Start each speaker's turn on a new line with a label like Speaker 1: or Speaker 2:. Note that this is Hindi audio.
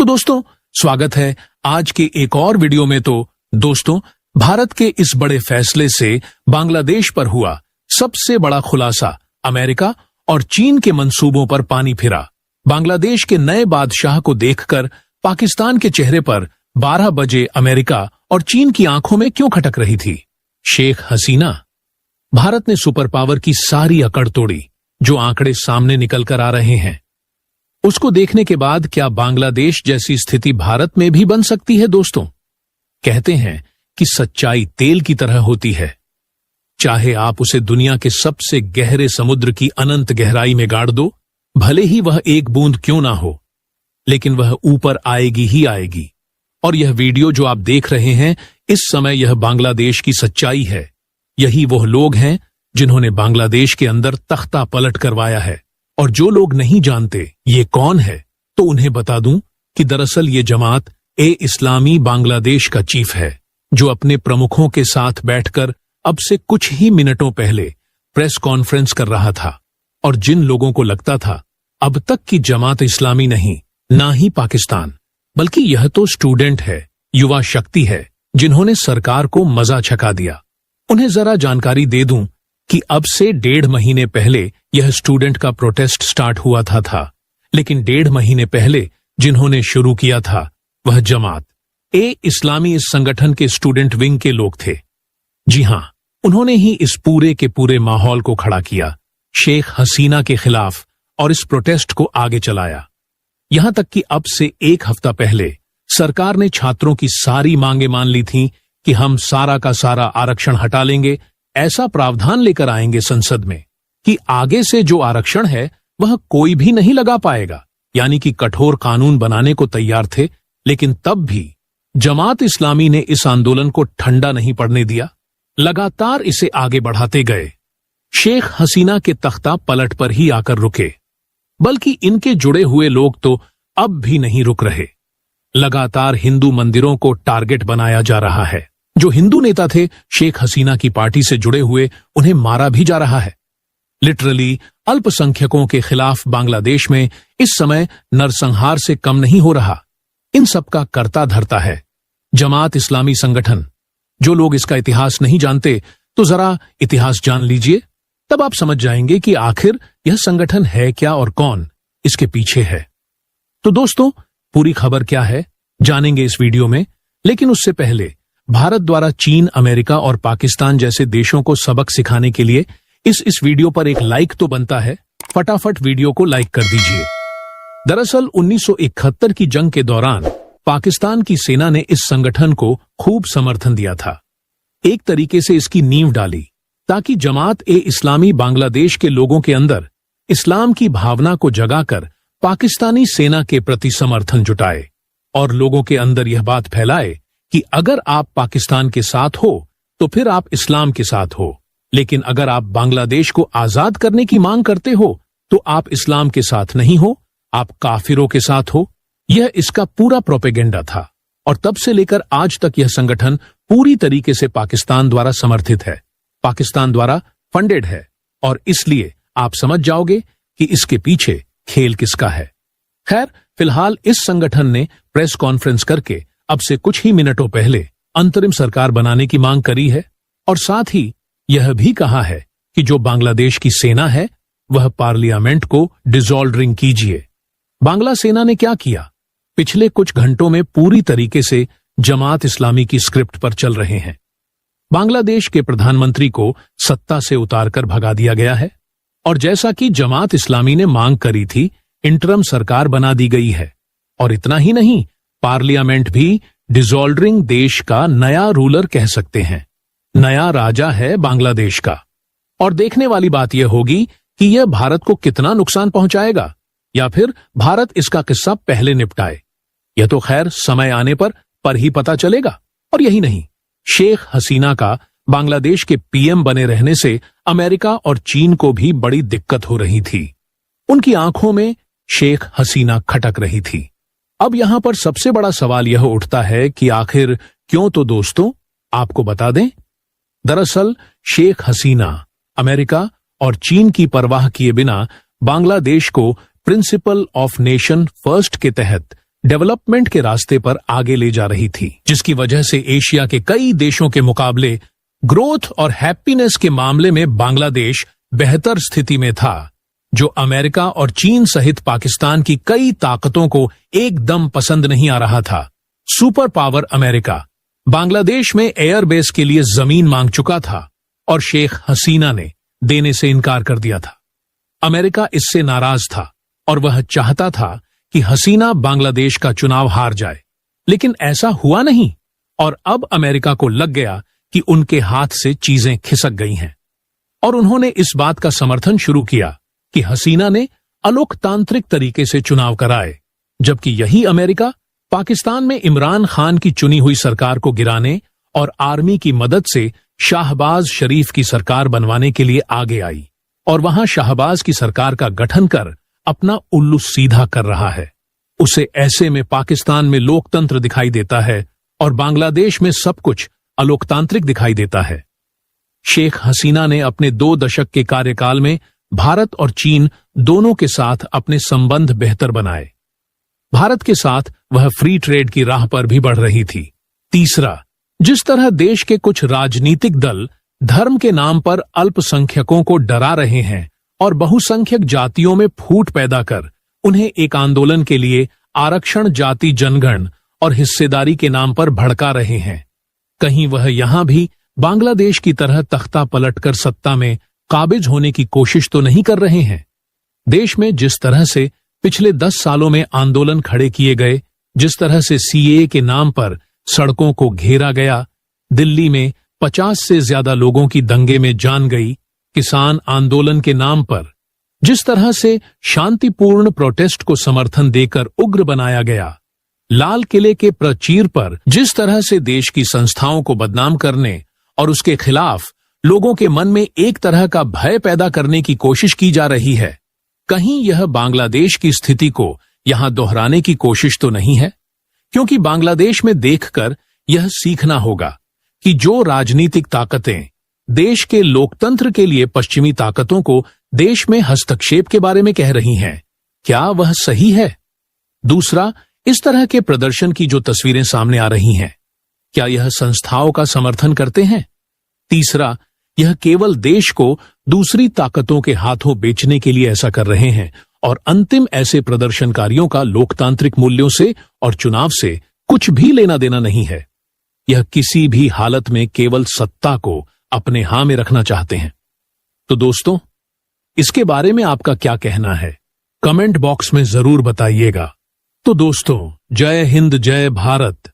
Speaker 1: तो दोस्तों स्वागत है आज के एक और वीडियो में। तो दोस्तों, भारत के इस बड़े फैसले से बांग्लादेश पर हुआ सबसे बड़ा खुलासा अमेरिका और चीन के मंसूबों पर पानी फिरा। बांग्लादेश के नए बादशाह को देखकर पाकिस्तान के चेहरे पर 12 बजे अमेरिका और चीन की आंखों में क्यों खटक रही थी? शेख हसीना। भारत ने सुपर पावर की सारी अकड़ तोड़ी। जो आंकड़े सामने निकल कर आ रहे हैं उसको देखने के बाद क्या बांग्लादेश जैसी स्थिति भारत में भी बन सकती है? दोस्तों, कहते हैं कि सच्चाई तेल की तरह होती है, चाहे आप उसे दुनिया के सबसे गहरे समुद्र की अनंत गहराई में गाड़ दो, भले ही वह एक बूंद क्यों ना हो, लेकिन वह ऊपर आएगी ही आएगी। और यह वीडियो जो आप देख रहे हैं इस समय, यह बांग्लादेश की सच्चाई है। यही वह लोग हैं जिन्होंने बांग्लादेश के अंदर तख्ता पलट करवाया है। और जो लोग नहीं जानते ये कौन है, तो उन्हें बता दूं कि दरअसल ये जमात ए इस्लामी बांग्लादेश का चीफ है, जो अपने प्रमुखों के साथ बैठकर अब से कुछ ही मिनटों पहले प्रेस कॉन्फ्रेंस कर रहा था। और जिन लोगों को लगता था अब तक की जमात इस्लामी नहीं, ना ही पाकिस्तान, बल्कि यह तो स्टूडेंट है, युवा शक्ति है, जिन्होंने सरकार को मजा छका दिया, उन्हें जरा जानकारी दे दूं कि अब से 1.5 महीने पहले यह स्टूडेंट का प्रोटेस्ट स्टार्ट हुआ था। लेकिन 1.5 महीने पहले जिन्होंने शुरू किया था वह जमात ए इस्लामी इस संगठन के स्टूडेंट विंग के लोग थे। जी हां, उन्होंने ही इस पूरे के पूरे माहौल को खड़ा किया शेख हसीना के खिलाफ और इस प्रोटेस्ट को आगे चलाया। यहां तक कि अब से 1 हफ्ता पहले सरकार ने छात्रों की सारी मांगे मान ली थीं कि हम सारा का सारा आरक्षण हटा लेंगे, ऐसा प्रावधान लेकर आएंगे संसद में कि आगे से जो आरक्षण है वह कोई भी नहीं लगा पाएगा। यानी कि कठोर कानून बनाने को तैयार थे। लेकिन तब भी जमात इस्लामी ने इस आंदोलन को ठंडा नहीं पड़ने दिया, लगातार इसे आगे बढ़ाते गए। शेख हसीना के तख्ता पलट पर ही आकर रुके, बल्कि इनके जुड़े हुए लोग तो अब भी नहीं रुक रहे। लगातार हिंदू मंदिरों को टारगेट बनाया जा रहा है। जो हिंदू नेता थे शेख हसीना की पार्टी से जुड़े हुए, उन्हें मारा भी जा रहा है। लिटरली अल्पसंख्यकों के खिलाफ बांग्लादेश में इस समय नरसंहार से कम नहीं हो रहा। इन सब का कर्ता धर्ता है जमात इस्लामी संगठन। जो लोग इसका इतिहास नहीं जानते तो जरा इतिहास जान लीजिए, तब आप समझ जाएंगे कि आखिर यह संगठन है क्या और कौन इसके पीछे है। तो दोस्तों, पूरी खबर क्या है जानेंगे इस वीडियो में। लेकिन उससे पहले भारत द्वारा चीन, अमेरिका और पाकिस्तान जैसे देशों को सबक सिखाने के लिए इस वीडियो पर एक लाइक तो बनता है। फटाफट वीडियो को लाइक कर दीजिए। दरअसल 1971 की जंग के दौरान पाकिस्तान की सेना ने इस संगठन को खूब समर्थन दिया था। एक तरीके से इसकी नींव डाली ताकि जमात ए इस्लामी बांग्लादेश के लोगों के अंदर इस्लाम की भावना को जगाकर पाकिस्तानी सेना के प्रति समर्थन जुटाए और लोगों के अंदर यह बात फैलाए कि अगर आप पाकिस्तान के साथ हो तो फिर आप इस्लाम के साथ हो, लेकिन अगर आप बांग्लादेश को आजाद करने की मांग करते हो तो आप इस्लाम के साथ नहीं हो, आप काफिरों के साथ हो। यह इसका पूरा प्रोपेगेंडा था। और तब से लेकर आज तक यह संगठन पूरी तरीके से पाकिस्तान द्वारा समर्थित है, पाकिस्तान द्वारा फंडेड है। और इसलिए आप समझ जाओगे कि इसके पीछे खेल किसका है। खैर, फिलहाल इस संगठन ने प्रेस कॉन्फ्रेंस करके अब से कुछ ही मिनटों पहले अंतरिम सरकार बनाने की मांग करी है और साथ ही यह भी कहा है कि जो बांग्लादेश की सेना है वह पार्लियामेंट को डिसॉल्विंग कीजिए। बांग्ला सेना ने क्या किया? पिछले कुछ घंटों में पूरी तरीके से जमात इस्लामी की स्क्रिप्ट पर चल रहे हैं। बांग्लादेश के प्रधानमंत्री को सत्ता से उतारकर भगा दिया गया है और जैसा कि जमात इस्लामी ने मांग करी थी, इंटरम सरकार बना दी गई है। और इतना ही नहीं, पार्लियामेंट भी डिसॉल्विंग देश का नया रूलर कह सकते हैं, नया राजा है बांग्लादेश का। और देखने वाली बात यह होगी कि यह भारत को कितना नुकसान पहुंचाएगा या फिर भारत इसका किस्सा पहले निपटाए। यह तो खैर समय आने पर ही पता चलेगा। और यही नहीं, शेख हसीना का बांग्लादेश के पीएम बने रहने से अमेरिका और चीन को भी बड़ी दिक्कत हो रही थी। उनकी आंखों में शेख हसीना खटक रही थी। अब यहां पर सबसे बड़ा सवाल यह उठता है कि आखिर क्यों? तो दोस्तों, आपको बता दें, दरअसल शेख हसीना अमेरिका और चीन की परवाह किए बिना बांग्लादेश को प्रिंसिपल ऑफ नेशन फर्स्ट के तहत डेवलपमेंट के रास्ते पर आगे ले जा रही थी, जिसकी वजह से एशिया के कई देशों के मुकाबले ग्रोथ और हैप्पीनेस के मामले में बांग्लादेश बेहतर स्थिति में था, जो अमेरिका और चीन सहित पाकिस्तान की कई ताकतों को एकदम पसंद नहीं आ रहा था। सुपर पावर अमेरिका बांग्लादेश में एयरबेस के लिए जमीन मांग चुका था और शेख हसीना ने देने से इनकार कर दिया था। अमेरिका इससे नाराज था और वह चाहता था कि हसीना बांग्लादेश का चुनाव हार जाए, लेकिन ऐसा हुआ नहीं और अब अमेरिका को लग गया कि उनके हाथ से चीजें खिसक गई हैं और उन्होंने इस बात का समर्थन शुरू किया कि हसीना ने अलोकतांत्रिक तरीके से चुनाव कराए, जबकि यही अमेरिका पाकिस्तान में इमरान खान की चुनी हुई सरकार को गिराने और आर्मी की मदद से शाहबाज शरीफ की सरकार बनवाने के लिए आगे आई और वहां शाहबाज की सरकार का गठन कर अपना उल्लू सीधा कर रहा है। उसे ऐसे में पाकिस्तान में लोकतंत्र दिखाई देता है और बांग्लादेश में सब कुछ अलोकतांत्रिक दिखाई देता है। शेख हसीना ने अपने 2 दशक के कार्यकाल में भारत और चीन दोनों के साथ अपने संबंध बेहतर बनाए। भारत के साथ वह फ्री ट्रेड की राह पर भी बढ़ रही थी। तीसरा, जिस तरह देश के कुछ राजनीतिक दल धर्म के नाम पर अल्पसंख्यकों को डरा रहे हैं और बहुसंख्यक जातियों में फूट पैदा कर उन्हें एक आंदोलन के लिए आरक्षण, जाति, जनगण और हिस्सेदारी के नाम पर भड़का रहे हैं, कहीं वह यहां भी बांग्लादेश की तरह तख्ता पलटकर सत्ता में काबिज होने की कोशिश तो नहीं कर रहे हैं। देश में जिस तरह से पिछले 10 सालों में आंदोलन खड़े किए गए, जिस तरह से सीएए के नाम पर सड़कों को घेरा गया, दिल्ली में 50 से ज्यादा लोगों की दंगे में जान गई, किसान आंदोलन के नाम पर जिस तरह से शांतिपूर्ण प्रोटेस्ट को समर्थन देकर उग्र बनाया गया, लाल किले के प्राचीर पर जिस तरह से देश की संस्थाओं को बदनाम करने और उसके खिलाफ लोगों के मन में एक तरह का भय पैदा करने की कोशिश की जा रही है, कहीं यह बांग्लादेश की स्थिति को यहां दोहराने की कोशिश तो नहीं है? क्योंकि बांग्लादेश में देखकर यह सीखना होगा कि जो राजनीतिक ताकतें देश के लोकतंत्र के लिए पश्चिमी ताकतों को देश में हस्तक्षेप के बारे में कह रही हैं, क्या वह सही है? दूसरा, इस तरह के प्रदर्शन की जो तस्वीरें सामने आ रही हैं, क्या यह संस्थाओं का समर्थन करते हैं? तीसरा, यह केवल देश को दूसरी ताकतों के हाथों बेचने के लिए ऐसा कर रहे हैं और अंतिम ऐसे प्रदर्शनकारियों का लोकतांत्रिक मूल्यों से और चुनाव से कुछ भी लेना देना नहीं है। यह किसी भी हालत में केवल सत्ता को अपने हाथ में रखना चाहते हैं। तो दोस्तों, इसके बारे में आपका क्या कहना है? कमेंट बॉक्स में जरूर बताइएगा। तो दोस्तों, जय हिंद, जय भारत।